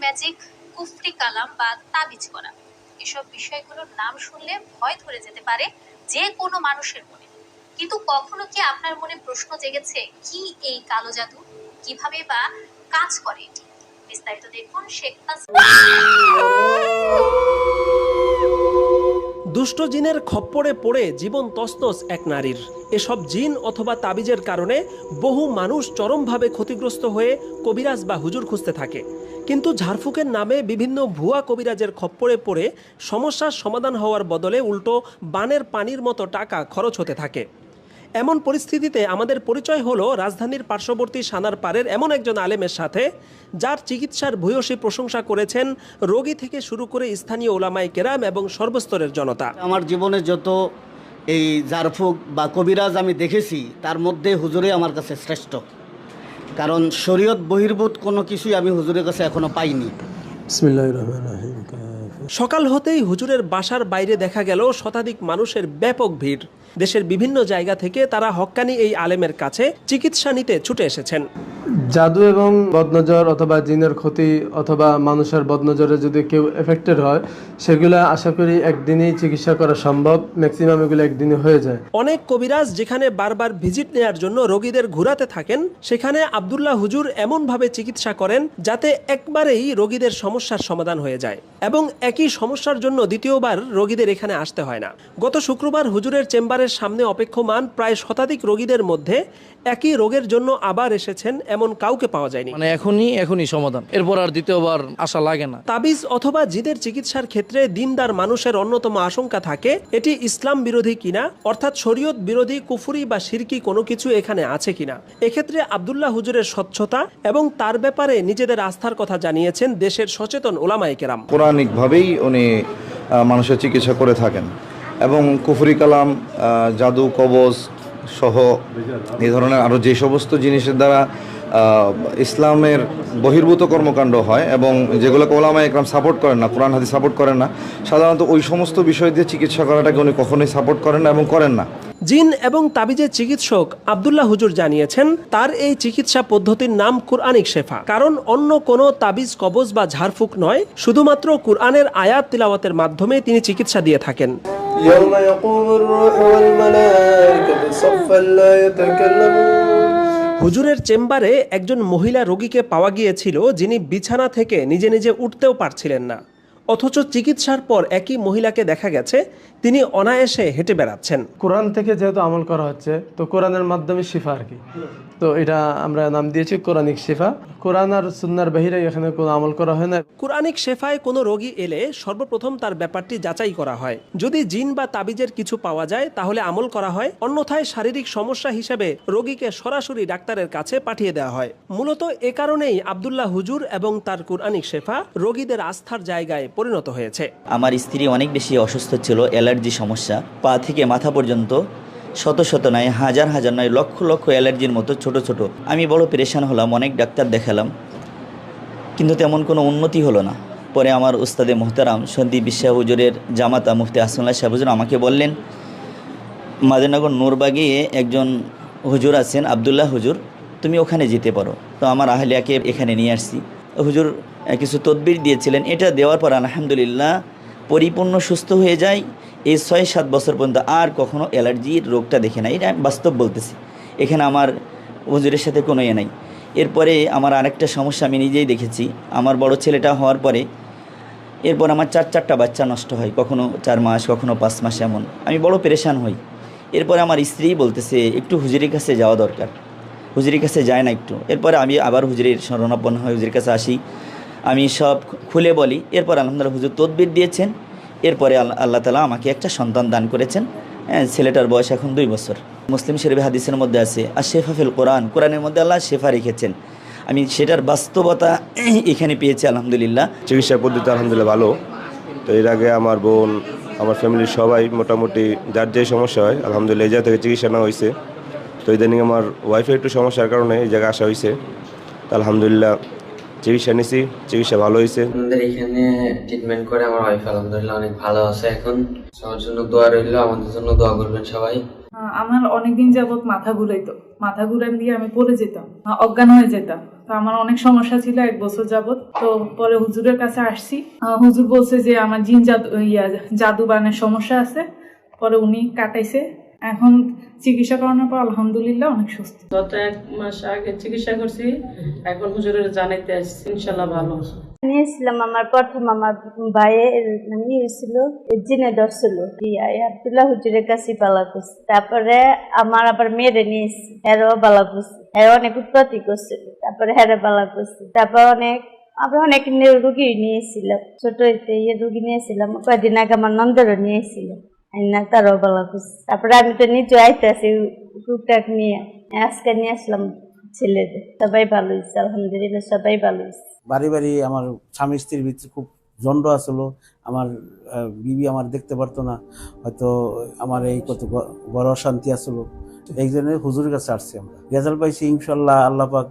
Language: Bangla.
ম্যাজিক, কুফরি কালাম বা তাবিজ করা, এসব বিষয়গুলোর নাম শুনলে ভয় ধরে যেতে পারে যে কোনো মানুষের মনে। কিন্তু কখনো কি আপনার মনে প্রশ্ন জেগেছে, কি এই কালো জাদু, কিভাবে বা কাজ করে এটি? বিস্তারিত দেখুন শেখ দুষ্ট জিনের খপ্পরে পড়ে জীবন তছনছ এক নারীর। এসব জিন অথবা তাবিজের কারণে বহু মানুষ চরমভাবে ক্ষতিগ্রস্ত হয়ে কবিরাজ বা হুজুর খুঁজতে থাকে। কিন্তু ঝাড়ফুঁকের নামে বিভিন্ন ভুয়া কবিরাজের খপ্পরে পড়ে সমস্যার সমাধান হওয়ার বদলে উল্টো বানের পানির মতো টাকা খরচ হতে থাকে। এমন পরিস্থিতিতে আমাদের পরিচয় হলো রাজধানীর পার্শ্ববর্তী সানার পাড়ের এমন একজন আলেমের সাথে, যার চিকিৎসার ভূয়সী প্রশংসা করেছেন রোগী থেকে শুরু করে স্থানীয় ওলামায়ে কেরাম এবং সর্বস্তরের জনতা। আমার জীবনে যত এই ঝাড়ফুঁক বা কবিরাজ আমি দেখেছি, তার মধ্যে হুজুরে আমার কাছে শ্রেষ্ঠ। কারণ শরীয়ত বহির্ভূত কোনো কিছুই আমি হুজুরের কাছে এখনো পাইনি। সকাল হতেই হুজুরের বাসার বাইরে দেখা গেল শতাধিক মানুষের ব্যাপক ভিড়। দেশের বিভিন্ন জায়গা থেকে তারা হক্কানি এই আলেমের কাছে চিকিৎসা নিতে ছুটে এসেছেন। জাদু এবং বদনজর অথবা জিনের ক্ষতি অথবা মানুষের বদনজরে যদি কেউ এফেক্টেড হয়, সেগুলো আশা করি একদিনেই চিকিৎসা করা সম্ভব। ম্যাক্সিমাম এগুলো একদিনে হয়ে যায়। অনেক কবিরাজ যেখানে বারবার ভিজিট নেয়ার জন্য রোগীদের ঘুরাতে থাকেন, সেখানে আব্দুল্লাহ হুজুর এমনভাবে চিকিৎসা করেন যাতে একবারেই রোগীদের সমস্যার সমাধান হয়ে যায় এবং একই সমস্যার জন্য দ্বিতীয়বার রোগীদের এখানে আসতে হয় না। গত শুক্রবার হুজুরের চেম্বারের সামনে অপেক্ষমান প্রায় শতাধিক রোগীদের মধ্যে একই রোগের জন্য আবার এসেছেন এমন কাউকে পাওয়া যায়নি। মানে এখনই সমাধান, এরপর আর দ্বিতীয়বার আসা লাগে না। তাবিজ অথবা জিদের চিকিৎসার ক্ষেত্রে দিনদার মানুষের অন্যতম আশঙ্কা থাকে এটি ইসলাম বিরোধী কিনা, অর্থাৎ শরীয়ত বিরোধী, কুফরি বা শিরকি কোনো কিছু এখানে আছে কিনা। এক্ষেত্রে আব্দুল্লাহ হুজুরের স্বচ্ছতা এবং তার ব্যাপারে নিজেদের আস্থার কথা জানিয়েছেন দেশের সচেতন ওলামায়ে কেরাম। কোরআনিকভাবেই উনি মানুষের চিকিৎসা করে থাকেন এবং কুফরি কালাম, জাদু, কবজ সহ এই ধরনের আরও যে সমস্ত জিনিসের দ্বারা ইসলামের বহির্ভূত কর্মকাণ্ড হয় এবং যেগুলোকে ওলামায়ে একরাম সাপোর্ট করেন না, কোরআন হাদিস সাপোর্ট করেন না, সাধারণত ওই সমস্ত বিষয় দিয়ে চিকিৎসা করাটাকে উনি কখনোই সাপোর্ট করেন না এবং করেন না। জিন এবং তাবিজের চিকিৎসক আব্দুল্লাহ হুজুর জানিয়েছেন তার এই চিকিৎসা পদ্ধতির নাম কুরআনিক শেফা, কারণ অন্য কোনো তাবিজ, কবজ বা ঝাড়ফুঁক নয়, শুধুমাত্র কুরআনের আয়াত তিলাওয়াতের মাধ্যমে তিনি চিকিৎসা দিয়ে থাকেন। হুজুরের চেম্বারে একজন মহিলা রোগীকে পাওয়া গিয়েছিল যিনি বিছানা থেকে নিজে নিজে উঠতেও পারছিলেন না, অথচ চিকিৎসার পর একই মহিলাকে দেখা গেছে তিনি অনায়াসে হেঁটে বেড়াচ্ছেন। কোরআন থেকে যেহেতু আমল করা হচ্ছে, তো কোরআনের মাধ্যমে শিফা আর কি, তো এটা আমরা নাম দিয়েছি কোরআনিক শিফা। কোরআন আর সুন্নাহর বাহিরে এখানে কোনো আমল করা হয় না। কুরআনিক শেফায় কোনো রোগী এলে সর্বপ্রথম তার ব্যাপারটি যাচাই করা হয়। যদি জিন বা তাবিজের কিছু পাওয়া যায় তাহলে আমল করা হয়, অন্যথায় শারীরিক সমস্যা হিসেবে রোগীকে সরাসরি ডাক্তারের কাছে পাঠিয়ে দেওয়া হয়। মূলত এ কারণেই আব্দুল্লাহ হুজুর এবং তার কুরআনিক শেফা রোগীদের আস্থার জায়গায় পরিণত হয়েছে। আমার স্ত্রী অনেক বেশি অসুস্থ ছিল, অ্যালার্জি সমস্যা, পা থেকে মাথা পর্যন্ত শত শত নয়, হাজার হাজার নয়, লক্ষ লক্ষ অ্যালার্জির মতো ছোট ছোট। আমি বড় পেরেশান হলাম, অনেক ডাক্তার দেখালাম, কিন্তু তেমন কোনো উন্নতি হলো না। পরে আমার উস্তাদে মোহতারাম সন্দীপ বিশ্বাস হুজুরের জামাতা মুফতি আসমাউল্লাহ সাহেব হুজুর আমাকে বললেন, মাদারনগর নূরবাগে একজন হুজুর আছেন আব্দুল্লাহ হুজুর, তুমি ওখানে যেতে পারো। তো আমার আহলিয়াকে এখানে নিয়ে আসছি। হুজুর কিছু তদবির দিয়েছিলেন, এটা দেওয়ার পর আলহামদুলিল্লাহ পরিপূর্ণ সুস্থ হয়ে যায়। এই 6-7 বছর পর্যন্ত আর কখনো অ্যালার্জির রোগটা দেখে নাই, এটা বাস্তব বলতেছি। এখানে আমার হুজুরের সাথে কোনো নাই। এরপরে আমার আরেকটা সমস্যা আমি নিজেই দেখেছি। আমার বড় ছেলেটা হওয়ার পরে এরপর আমার 4-4টা বাচ্চা নষ্ট হয়, কখনো 4 মাস, কখনো 5 মাস, এমন। আমি বড় পেরেশান হই। এরপরে আমার স্ত্রী বলতেছে একটু হুজুরের কাছে যাওয়া দরকার, হুজুরের কাছে যায় না একটু। এরপরে আমি আবার হুজুরের শরণাপন্ন হয়ে হুজুরের কাছে আসি, আমি সব খুলে বলি। এরপর আলহামদুলিল্লাহ হুজুর তদবির দিয়েছেন। এরপরে আল্লাহ তাআলা আমাকে একটা সন্তান দান করেছেন। ছেলেটার বয়স এখন 2 বছর। মুসলিম শরীফ হাদিসের মধ্যে আছে আর শেফা ফিল কোরআন, কোরআনের মধ্যে আল্লাহ শেফা রেখেছেন। আমি সেটার বাস্তবতা এখানে পেয়েছি আলহামদুলিল্লাহ। চিকিৎসা পদ্ধতি আলহামদুলিল্লাহ ভালো। তো এর আগে আমার বোন, আমার ফ্যামিলির সবাই মোটামুটি যার যে সমস্যা হয় আলহামদুলিল্লাহ এই জায়গা থেকে চিকিৎসা নেওয়া হয়েছে। তো ইদানিং আমার ওয়াইফের একটু সমস্যার কারণে এই জায়গায় আসা হয়েছে। তো আলহামদুলিল্লাহ চিকিৎসা নিছি, চিকিৎসা ভালো হয়েছে। আমাদের এখানে ট্রিটমেন্ট করে আমার ওয়াইফ আলহামদুলিল্লাহ অনেক ভালো আছে এখন। সবার জন্য দোয়া রইল, আমাদের জন্য দোয়া করবেন সবাই। আমার অনেকদিন যাবত মাথা ঘুরাইতো, মাথা ঘুরান দিয়ে আমি পড়ে যেতাম, অজ্ঞান হয়ে যেতাম। তো আমার অনেক সমস্যা ছিল 1 বছর যাবত। তো পরে হুজুরের কাছে আসছি, হুজুর বলছে যে আমার জিন জাদু বানের সমস্যা আছে। পরে উনি কাটাইছে, এখন চিকিৎসা করানোর পর আলহামদুলিল্লাহ অনেক সুস্থ। গত 1 মাস আগে চিকিৎসা করছি, এখন হুজুরের জানাইতে আসছি, ইনশাল্লাহ ভালো। নিয়েছিলাম আমার প্রথম আমার ভাইয়ের নিয়েছিল জিনে ধরছিল, আব্দুল্লাহ হুজুরের কাছে বালা করছি। তারপরে আমার আবার মেয়েরে নিয়েছি, হেরও বালা করছি, হেরো অনেক উৎপত্তি করছিল, তারপরে হেরে বালা করছি। তারপর আমরা অনেক রুগী নিয়েছিলাম, ছোট রুগী নিয়েছিলাম, কয়েকদিন আগে আমার নন্দরও নিয়েছিল, তারও বালা করছি। তারপরে আমি তো নিজে আইতেছি টুকটাক নিয়ে, আজকে নিয়ে আসলাম ছেলেদের, সবাই ভালো হয়েছে আলহামদুলিল্লাহ, সবাই ভালো হয়েছে। বাড়ি বাড়ি আমার স্বামী স্ত্রীর ভিতরে খুব জন্ড আসলো, আমার বিবি আমার দেখতে পারতো না, হয়তো আমার এই কত বড় অশান্তি আসলো, এই জন্য হুজুরের কাছে আসছি। আমরা রেজাল্ট পাইছি ইনশাল্লাহ, আল্লাহ পাক